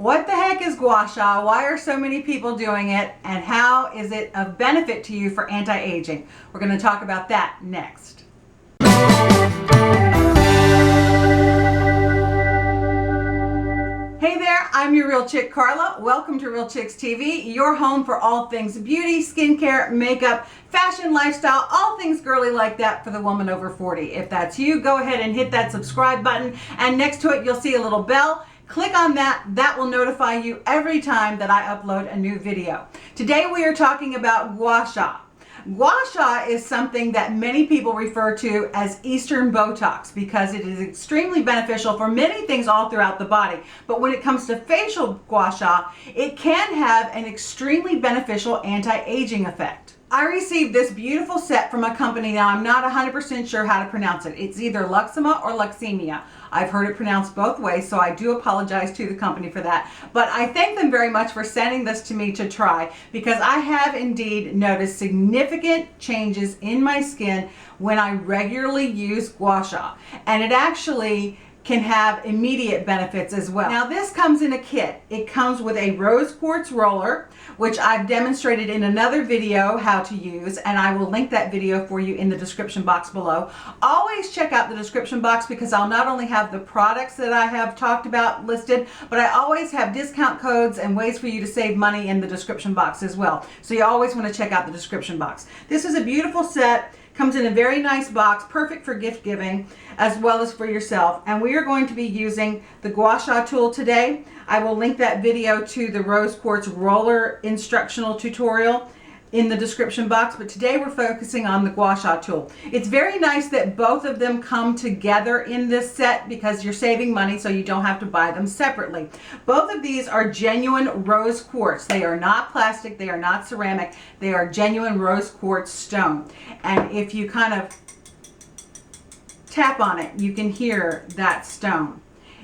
What the heck is Gua Sha? Why are so many people doing it? And how is it of benefit to you for anti-aging? We're going to talk about that next. Hey there, I'm your Real Chick Carla. Welcome to Real Chicks TV, your home for all things beauty, skincare, makeup, fashion, lifestyle, all things girly like that for the woman over 40. If that's you, go ahead and hit that subscribe button, and next to it you'll see a little bell. Click on that. That will notify you every time that I upload a new video. Today we are talking about Gua Sha. Gua Sha is something that many people refer to as Eastern Botox because it is extremely beneficial for many things all throughout the body. But when it comes to facial Gua Sha, it can have an extremely beneficial anti-aging effect. I received this beautiful set from a company. Now I'm not 100% sure how to pronounce it. It's either Luxema or Luxemia. I've heard it pronounced both ways, so I do apologize to the company for that. But I thank them very much for sending this to me to try, because I have indeed noticed significant changes in my skin when I regularly use Gua Sha. And it actually can have immediate benefits as well. Now this comes in a kit. It comes with a rose quartz roller, which I've demonstrated in another video how to use, and I will link that video for you in the description box below. Always check out the description box because I'll not only have the products that I have talked about listed, but I always have discount codes and ways for you to save money in the description box as well. So you always want to check out the description box. This is a beautiful set. Comes in a very nice box, perfect for gift giving as well as for yourself. And we are going to be using the Gua Sha tool today. I will link that video to the rose quartz roller instructional tutorial in the description box, but today we're focusing on the Gua Sha tool. It's very nice that both of them come together in this set because you're saving money, so you don't have to buy them separately. Both of these are genuine rose quartz. They are not plastic, they are not ceramic, they are genuine rose quartz stone. And if you kind of tap on it, you can hear that stone.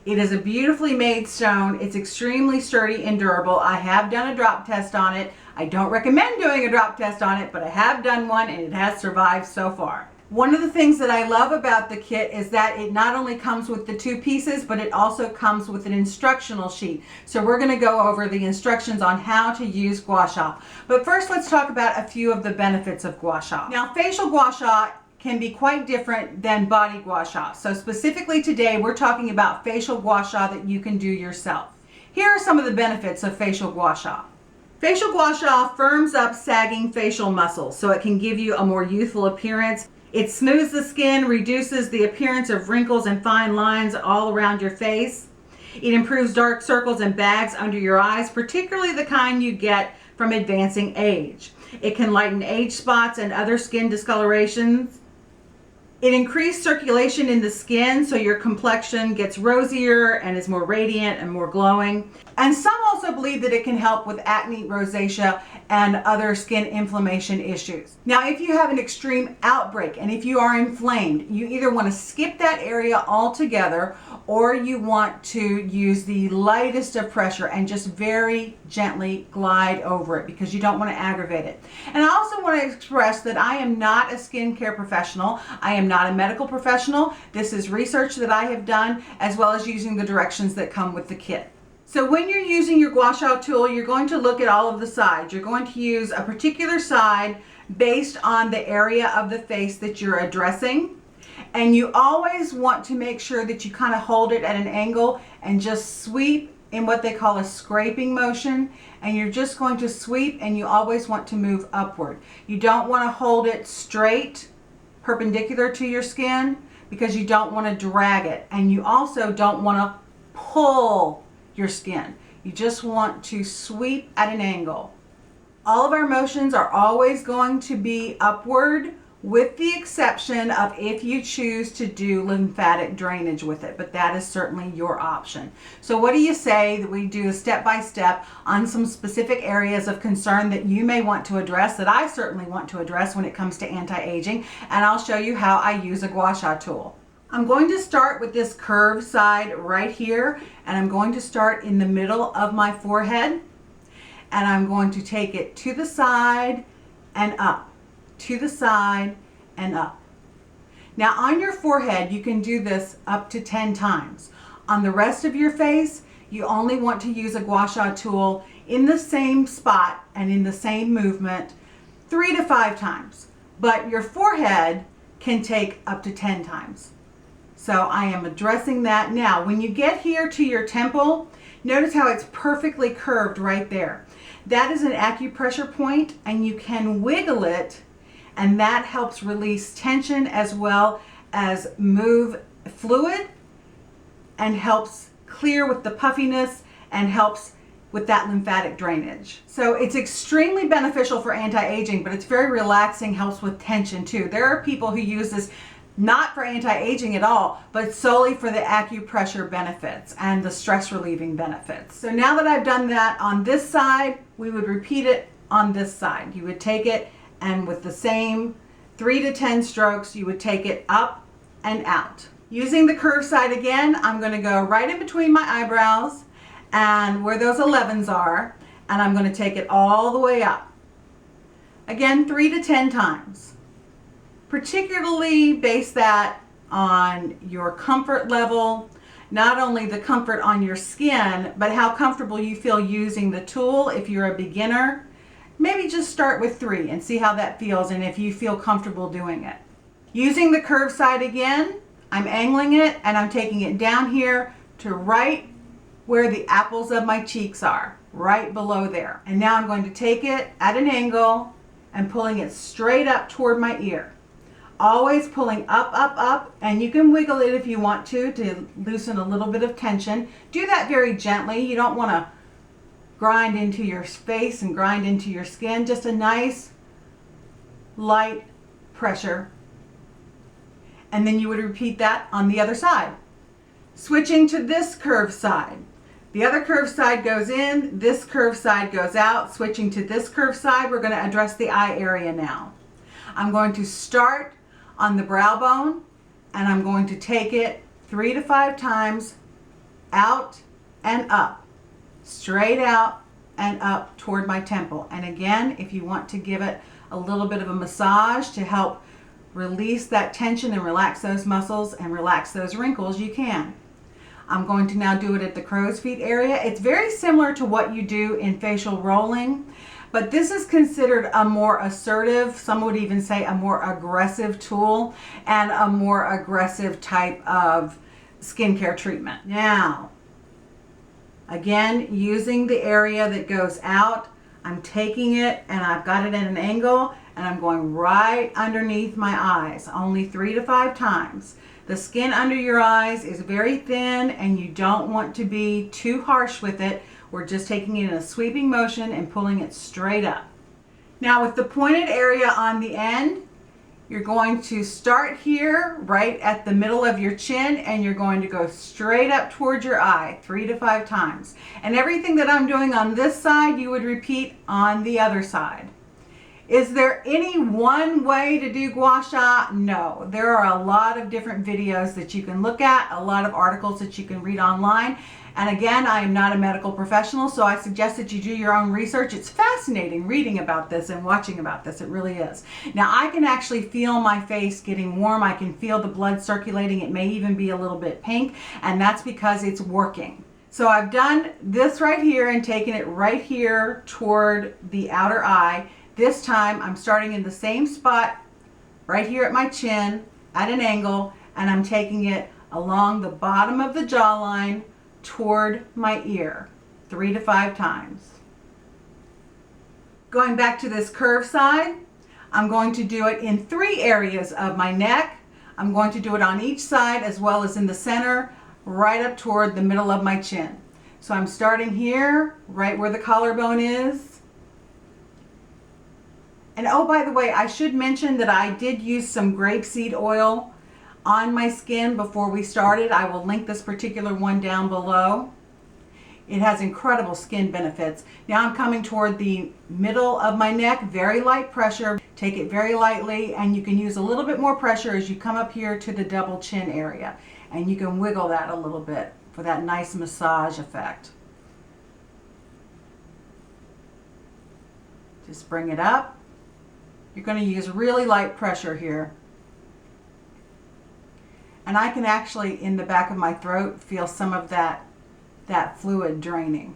It is a beautifully made stone. It's extremely sturdy and durable. I have done a drop test on it. I don't recommend doing a drop test on it, but I have done one and it has survived so far. One of the things that I love about the kit is that it not only comes with the two pieces, but it also comes with an instructional sheet. So we're going to go over the instructions on how to use Gua Sha. But first let's talk about a few of the benefits of Gua Sha. Now facial Gua Sha can be quite different than body Gua Sha. So specifically today we're talking about facial Gua Sha that you can do yourself. Here are some of the benefits of facial Gua Sha. Facial Gua Sha firms up sagging facial muscles so it can give you a more youthful appearance. It smooths the skin, reduces the appearance of wrinkles and fine lines all around your face. It improves dark circles and bags under your eyes, particularly the kind you get from advancing age. It can lighten age spots and other skin discolorations. It increased circulation in the skin so your complexion gets rosier and is more radiant and more glowing. And some also believe that it can help with acne, rosacea, and other skin inflammation issues. Now, if you have an extreme outbreak and if you are inflamed, you either want to skip that area altogether or you want to use the lightest of pressure and just very gently glide over it because you don't want to aggravate it. And I also want to express that I am not a skincare professional. I am not a medical professional. This is research that I have done as well as using the directions that come with the kit. So when you're using your Gua Sha tool, you're going to look at all of the sides. You're going to use a particular side based on the area of the face that you're addressing. And you always want to make sure that you kind of hold it at an angle and just sweep in what they call a scraping motion. And you're just going to sweep, and you always want to move upward. You don't want to hold it straight, perpendicular to your skin, because you don't want to drag it. And you also don't want to pull your skin. You just want to sweep at an angle. All of our motions are always going to be upward, with the exception of if you choose to do lymphatic drainage with it, but that is certainly your option. So what do you say that we do a step-by-step on some specific areas of concern that you may want to address, that I certainly want to address when it comes to anti-aging, and I'll show you how I use a Gua Sha tool. I'm going to start with this curved side right here, and I'm going to start in the middle of my forehead, and I'm going to take it to the side and up, to the side and up. Now on your forehead, you can do this up to 10 times. On the rest of your face, You only want to use a Gua Sha tool in the same spot and in the same movement 3 to 5 times. But your forehead can take up to 10 times. So I am addressing that now. When you get here to your temple, notice how it's perfectly curved right there. That is an acupressure point, and you can wiggle it, and that helps release tension as well as move fluid and helps clear with the puffiness and helps with that lymphatic drainage. So it's extremely beneficial for anti-aging, but it's very relaxing, helps with tension too. There are people who use this not for anti-aging at all, but solely for the acupressure benefits and the stress relieving benefits. So now that I've done that on this side, we would repeat it on this side. You would take it, and with the same 3 to 10 strokes, you would take it up and out. Using the curved side again, I'm going to go right in between my eyebrows and where those 11s are, and I'm going to take it all the way up. Again, 3 to 10 times. Particularly base that on your comfort level, not only the comfort on your skin, but how comfortable you feel using the tool. If you're a beginner, maybe just start with 3 and see how that feels and if you feel comfortable doing it. Using the curved side again, I'm angling it and I'm taking it down here to right where the apples of my cheeks are, right below there. And now I'm going to take it at an angle and pulling it straight up toward my ear. Always pulling up, up, up, and you can wiggle it if you want to loosen a little bit of tension. Do that very gently. You don't want to grind into your face and grind into your skin. Just a nice, light pressure. And then you would repeat that on the other side. Switching to this curved side. The other curved side goes in, this curved side goes out. Switching to this curved side, we're going to address the eye area now. I'm going to start on the brow bone, and I'm going to take it 3 to 5 times out and up, straight out and up toward my temple. And again, if you want to give it a little bit of a massage to help release that tension and relax those muscles and relax those wrinkles, you can. I'm going to now do it at the crow's feet area. It's very similar to what you do in facial rolling, but this is considered a more assertive, some would even say a more aggressive tool and a more aggressive type of skincare treatment. Now, again, using the area that goes out, I'm taking it and I've got it at an angle and I'm going right underneath my eyes, only 3 to 5 times. The skin under your eyes is very thin and you don't want to be too harsh with it. We're just taking it in a sweeping motion and pulling it straight up. Now with the pointed area on the end, you're going to start here right at the middle of your chin and you're going to go straight up towards your eye 3 to 5 times. And everything that I'm doing on this side, you would repeat on the other side. Is there any one way to do Gua Sha? No. There are a lot of different videos that you can look at, a lot of articles that you can read online. And again, I am not a medical professional, so I suggest that you do your own research. It's fascinating reading about this and watching about this. It really is. Now, I can actually feel my face getting warm. I can feel the blood circulating. It may even be a little bit pink, and that's because it's working. So I've done this right here and taken it right here toward the outer eye. This time I'm starting in the same spot right here at my chin at an angle, and I'm taking it along the bottom of the jawline toward my ear 3 to 5 times. Going back to this curved side, I'm going to do it in 3 areas of my neck. I'm going to do it on each side as well as in the center, right up toward the middle of my chin. So I'm starting here, right where the collarbone is. And oh, by the way, I should mention that I did use some grapeseed oil on my skin before we started. I will link this particular one down below. It has incredible skin benefits. Now I'm coming toward the middle of my neck, very light pressure. Take it very lightly, and you can use a little bit more pressure as you come up here to the double chin area. And you can wiggle that a little bit for that nice massage effect. Just bring it up. You're going to use really light pressure here. And I can actually, in the back of my throat, feel some of that that fluid draining.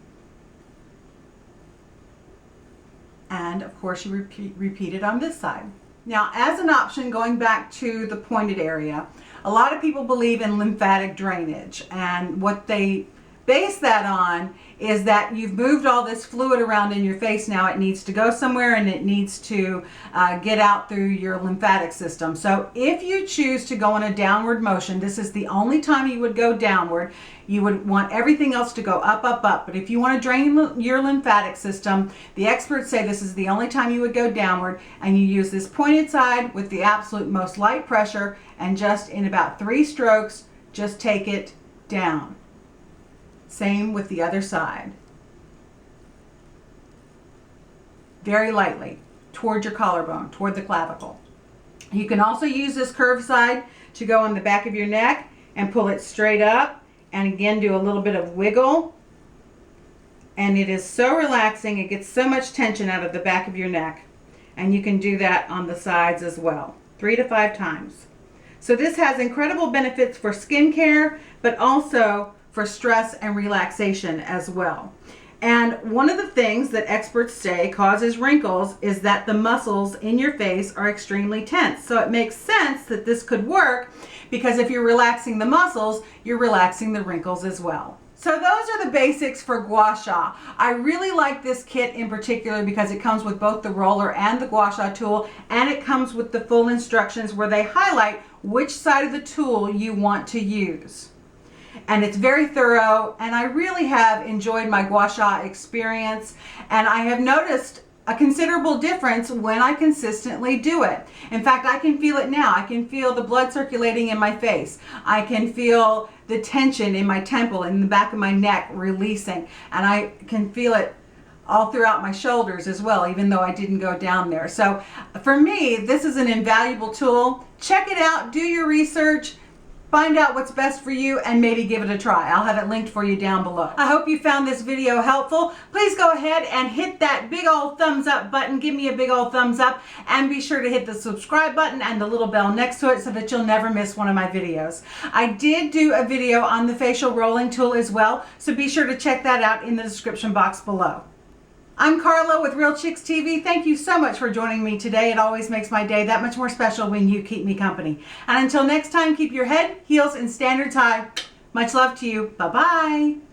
And of course you repeat it on this side. Now, as an option, going back to the pointed area, a lot of people believe in lymphatic drainage, and what they base that on is that you've moved all this fluid around in your face. Now it needs to go somewhere, and it needs to get out through your lymphatic system. So if you choose to go in a downward motion, this is the only time you would go downward. You would want everything else to go up, up, up. But if you want to drain your lymphatic system, the experts say this is the only time you would go downward, and you use this pointed side with the absolute most light pressure, and just in about 3 strokes, just take it down. Same with the other side. Very lightly toward your collarbone, toward the clavicle. You can also use this curved side to go on the back of your neck and pull it straight up, and again do a little bit of wiggle. And it is so relaxing, it gets so much tension out of the back of your neck. And you can do that on the sides as well, 3 to 5 times. So this has incredible benefits for skincare, but also for stress and relaxation as well. And one of the things that experts say causes wrinkles is that the muscles in your face are extremely tense. So it makes sense that this could work, because if you're relaxing the muscles, you're relaxing the wrinkles as well. So those are the basics for Gua Sha. I really like this kit in particular because it comes with both the roller and the Gua Sha tool, and it comes with the full instructions where they highlight which side of the tool you want to use. And it's very thorough, and I really have enjoyed my Gua Sha experience, and I have noticed a considerable difference when I consistently do it. In fact, I can feel it now. I can feel the blood circulating in my face. I can feel the tension in my temple, in the back of my neck releasing, and I can feel it all throughout my shoulders as well, even though I didn't go down there. So for me, this is an invaluable tool. Check it out, do your research, find out what's best for you, and maybe give it a try. I'll have it linked for you down below. I hope you found this video helpful. Please go ahead and hit that big old thumbs up button. Give me a big old thumbs up, and be sure to hit the subscribe button and the little bell next to it so that you'll never miss one of my videos. I did do a video on the facial rolling tool as well, so be sure to check that out in the description box below. I'm Carla with Real Chicks TV. Thank you so much for joining me today. It always makes my day that much more special when you keep me company. And until next time, keep your head, heels, and standards high. Much love to you. Bye-bye.